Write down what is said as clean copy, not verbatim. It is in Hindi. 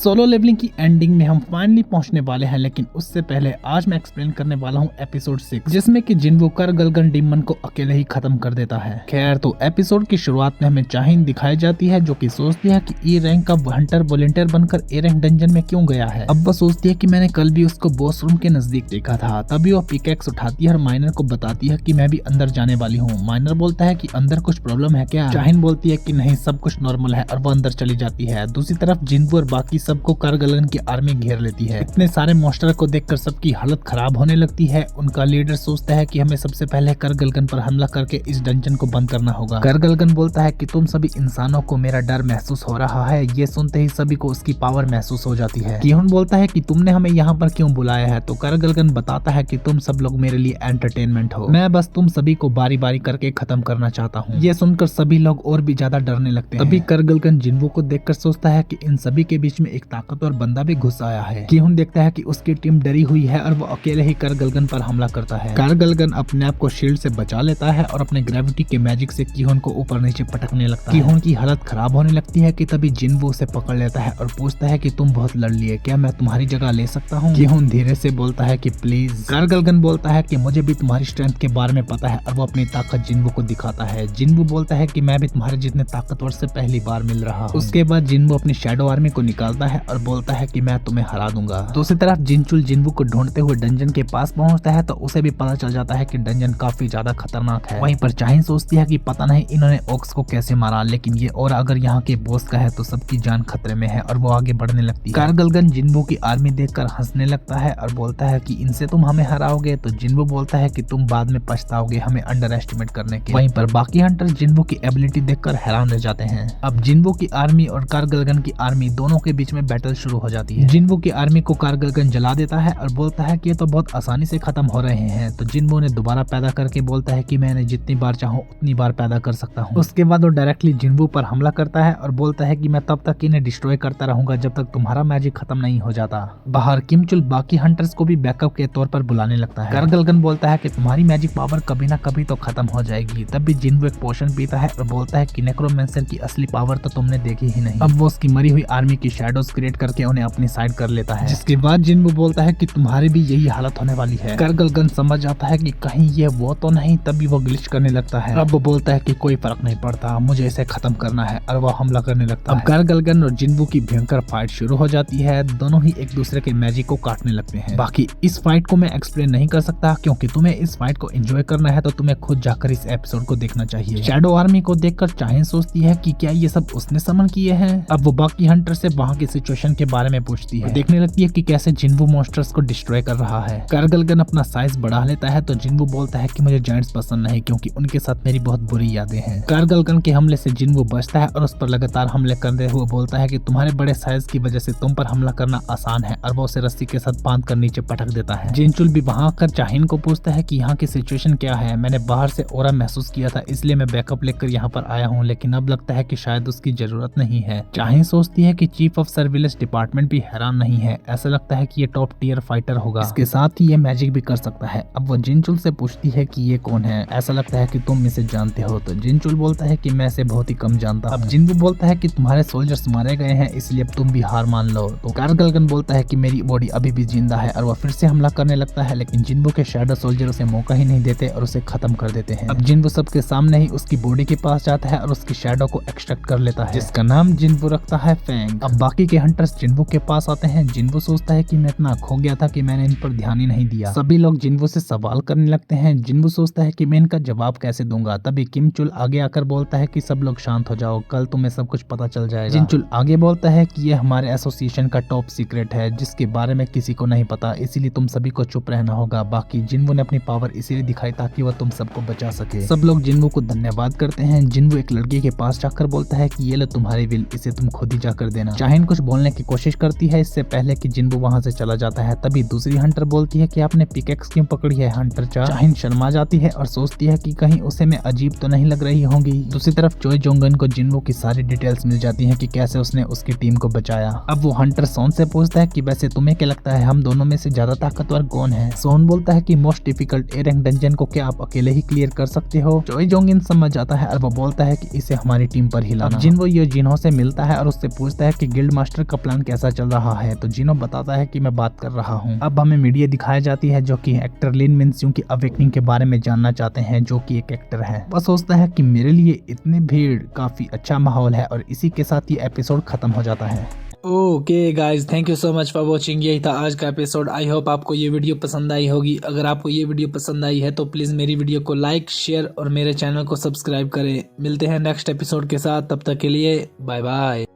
सोलो लेवलिंग की एंडिंग में हम फाइनली पहुंचने वाले हैं, लेकिन उससे पहले आज मैं एक्सप्लेन करने वाला हूं एपिसोड 6, जिसमें कि जिन्वो करगलगन डीमन को अकेले ही खत्म कर देता है। खैर, तो एपिसोड की शुरुआत में हमें चाहिन दिखाई जाती है, जो कि सोचती है कि ई रैंक का हंटर वॉलंटियर बनकर ए रैंक डंजन में क्यों गया है। अब वो सोचती है कि मैंने कल भी उसको बॉस रूम के नजदीक देखा था। तभी वो पिकैक्स उठाती है और माइनर को बताती है कि मैं भी अंदर जाने वाली हूँ। माइनर बोलता है कि अंदर कुछ प्रॉब्लम है क्या। चाहिन बोलती है कि नहीं, सब कुछ नॉर्मल है, और वो अंदर चली जाती है। दूसरी तरफ जिन्वो और बाकी सबको करगलगन की आर्मी घेर लेती है। इतने सारे मॉन्स्टर को देखकर सबकी हालत खराब होने लगती है। उनका लीडर सोचता है कि हमें सबसे पहले करगलगन पर हमला करके इस डंजन को बंद करना होगा। करगलगन बोलता है कि तुम सभी इंसानों को मेरा डर महसूस हो रहा है। ये सुनते ही सभी को उसकी पावर महसूस हो जाती है। किहुन बोलता है कि तुमने हमें यहाँ पर क्यों बुलाया है। तो करगलगन बताता है कि तुम सब लोग मेरे लिए एंटरटेनमेंट हो, मैं बस तुम सभी को बारी बारी करके खत्म करना चाहता हूँ। ये सुनकर सभी लोग और भी ज्यादा डरने लगते हैं। तभी करगलगन जिन्वो को देखकर सोचता है कि इन सभी के बीच में एक ताकतवर बंदा भी घुस आया है। किहुन देखता है कि उसकी टीम डरी हुई है और वो अकेले ही करगलगन पर हमला करता है। करगलगन अपने आप को शील्ड से बचा लेता है और अपने ग्रेविटी के मैजिक से किहुन को ऊपर नीचे पटकने लगता है। किहुन की हालत खराब होने लगती है कि तभी जिन्वो उसे पकड़ लेता है और पूछता है कि तुम बहुत लड़ लिए, क्या मैं तुम्हारी जगह ले सकता हूँ। किहुन धीरे से बोलता है कि प्लीज। करगलगन बोलता है कि मुझे भी तुम्हारी स्ट्रेंथ के बारे में पता है, और वो अपनी ताकत जिन्वो को दिखाता है। जिन्वो बोलता है कि मैं भी तुम्हारे जितने ताकतवर से पहली बार मिल रहा हूँ। उसके बाद जिन्वो अपनी शैडो आर्मी को निकालता है और बोलता है कि मैं तुम्हें हरा दूंगा। दूसरी तरफ जिनचुल जिन्वो को ढूंढते हुए डंजन के पास पहुंचता है, तो उसे भी पता चल जाता है कि डंजन काफी ज्यादा खतरनाक है। वहीं पर चाहिन सोचती है कि पता नहीं इन्होंने ओक्स को कैसे मारा, लेकिन ये और अगर यहाँ के बॉस का है तो सबकी जान खतरे में है, और वो आगे बढ़ने लगती है। करगलगन जिन्वो की आर्मी देखकर हंसने लगता है और बोलता है कि इनसे तुम हमें हराओगे। तो जिन्वो बोलता है कि तुम बाद में पछताओगे हमें अंडर एस्टिमेट करने के। वहीं पर बाकी हंटर जिन्वो की एबिलिटी देखकर हैरान रह जाते हैं। अब जिन्वो की आर्मी और करगलगन की आर्मी दोनों के बीच में बैटल शुरू हो जाती है। जिन्वो की आर्मी को करगलगन जला देता है और बोलता है कि ये तो बहुत आसानी से खत्म हो रहे हैं। तो जिन्वो ने दोबारा पैदा करके बोलता है कि मैंने जितनी बार चाहूँ उतनी बार पैदा कर सकता हूँ। उसके बाद वो डायरेक्टली जिन्वो पर हमला करता है और बोलता है कि मैं तब तक इन्हें डिस्ट्रॉय करता रहूंगा जब तक तुम्हारा मैजिक खत्म नहीं हो जाता। बाहर किमचुल बाकी हंटर्स को भी बैकअप के तौर पर बुलाने लगता है। करगलगन बोलता है कि तुम्हारी मैजिक पावर कभी ना कभी तो खत्म हो जाएगी। तब भी जिन्वो एक पोशन पीता है और बोलता है कि नेक्रोमेंसर की असली पावर तो तुमने देखी ही नहीं। अब वो उसकी मरी हुई आर्मी की शैडोज क्रिएट करके उन्हें अपनी साइड कर लेता है, जिसके बाद जिन्वो बोलता है कि तुम्हारी भी यही हालत होने वाली है। करगलगन समझ आता है कि कहीं ये वो तो नहीं, तभी वो ग्लिच करने लगता है। अब वो बोलता है कि कोई फर्क नहीं पड़ता, मुझे इसे खत्म करना है, और वो हमला करने लगता है। अब करगलगन और जिन्वो की भयंकर फाइट शुरू हो जाती है। दोनों ही एक दूसरे के मैजिक को काटने लगते हैं। बाकी इस फाइट को मैं एक्सप्लेन नहीं कर सकता, क्योंकि तुम्हें इस फाइट को एंजॉय करना है तो तुम्हें खुद जाकर इस एपिसोड को देखना चाहिए। शैडो आर्मी को देखकर चाहिन सोचती है कि क्या ये सब उसने समन किए हैं। अब वो बाकी हंटर से वहाँ की सिचुएशन के बारे में पूछती है। देखने लगती है कि कैसे जिन्वो मॉन्स्टर्स को डिस्ट्रॉय कर रहा है। करगलगन अपना साइज बढ़ा लेता है, तो जिन्वो बोलता है कि मुझे जायंट्स पसंद नहीं, क्योंकि उनके साथ मेरी बहुत बुरी यादें हैं। करगलगन के हमले से जिन्वो बचता है और उस पर लगातार हमले करते हुए बोलता है कि तुम्हारे बड़े साइज की वजह से तुम पर हमला करना आसान है, और वो उसे रस्सी के साथ बांध कर नीचे पटक देता है। जिनचुल भी वहाँ आकर चाहिन को पूछता है कि यहाँ की सिचुएशन क्या है। मैंने बाहर से ऑरा महसूस किया था, इसलिए मैं बैकअप लेकर यहाँ पर आया हूँ, लेकिन अब लगता है कि शायद उसकी जरूरत नहीं है। चाहिन सोचती है कि चीफ ऑफ सर्विलेंस डिपार्टमेंट भी हैरान नहीं है, ऐसा लगता है कि ये टॉप टियर फाइटर होगा, इसके साथ ही ये मैजिक भी कर सकता है। अब वो जिनचुल से पूछती है कि ये कौन है, ऐसा लगता है कि तुम इसे जानते हो। तो जिनचुल बोलता है कि मैं इसे बहुत ही कम जानता हूं। अब जिन्वो बोलता है कि तुम्हारे सोल्जर्स मारे गए हैं, इसलिए अब तुम भी हार मान लो। तो करगलगन बोलता है कि मेरी बॉडी अभी भी जिंदा है, और वो फिर से हमला करने लगता है, लेकिन जिन्वो के शैडो सोल्जर उसे मौका ही नहीं देते और उसे खत्म कर देते हैं। अब जिन्वो सबके सामने ही उसकी बॉडी के पास जाता है और उसकी शैडो को एक्सट्रैक्ट कर लेता है, जिसका नाम जिन्वो रखता है फैंग। अब बाकी के हंटर्स जिन्वो के पास आते हैं। जिन्वो सोचता है कि मैं इतना खो गया था कि मैंने इन पर ध्यान ही नहीं दिया। सभी लोग जिन्वो से सवाल करने लगते हैं। जिन्वो सोचता है कि मैं इनका जवाब कैसे दूंगा। तभी किमचुल आगे आकर बोलता है कि सब लोग शांत हो जाओ, कल तुम्हें सब कुछ पता चल जाएगा। जिनचुल आगे बोलता है कि ये हमारे एसोसिएशन का टॉप सीक्रेट है, जिसके बारे में किसी को नहीं पता, इसीलिए तुम सभी को चुप रहना होगा। बाकी जिन्वो ने अपनी पावर इसीलिए दिखाई ताकि वह तुम सबको बचा सके। सब लोग जिन्वो को धन्यवाद करते हैं। जिन्वो एक लड़की के पास जाकर बोलता है कि ये लो तुम्हारी विल, इसे तुम खुद ही जाकर देना। चाहिन कुछ बोलने की कोशिश करती है इससे पहले कि जिन्वो वहाँ से चला जाता है। तभी दूसरी हंटर बोलती है कि आपने पिकैक्स क्यों पकड़ी है हंटर चा। चाहिन शर्मा जाती है और सोचती है कि कहीं उसे मैं अजीब तो नहीं लग रही होंगी। दूसरी तरफ चोई जोंगन को जिन्वो की सारी डिटेल्स मिल जाती हैं कि कैसे उसने उसकी टीम को बचाया। अब वो हंटर सोन से पूछता है कि वैसे तुम्हें क्या लगता है हम दोनों में से ज्यादा ताकतवर कौन है। सोन बोलता है कि most difficult A rank dungeon को क्या आप अकेले ही क्लियर कर सकते हो। चोई जोंगिन समझ जाता है और वो बोलता है कि इसे हमारी टीम पर ही लाना। जिन्वो योजिनो से मिलता है और उससे पूछता है कि गिल्ड मास्टर मास्टर का प्लान कैसा चल रहा है, तो जिनो बताता है कि मैं बात कर रहा हूँ। अब हमें मीडिया दिखाई जाती है जो कि एक्टर लिन मिनस्यू की अवेकनिंग के बारे में जानना चाहते हैं, जो कि एक एक्टर है। वह सोचता है कि मेरे लिए इतनी भीड़ काफी अच्छा माहौल है और इसी के साथ ये एपिसोड खत्म हो जाता है। Okay guys, thank you so much for watching. यही था आज का एपिसोड। आई होप आपको ये वीडियो पसंद आई होगी। अगर आपको ये वीडियो पसंद आई है तो प्लीज़ मेरी वीडियो को लाइक, शेयर और मेरे चैनल को सब्सक्राइब करें। मिलते हैं नेक्स्ट एपिसोड के साथ, तब तक के लिए बाय बाय।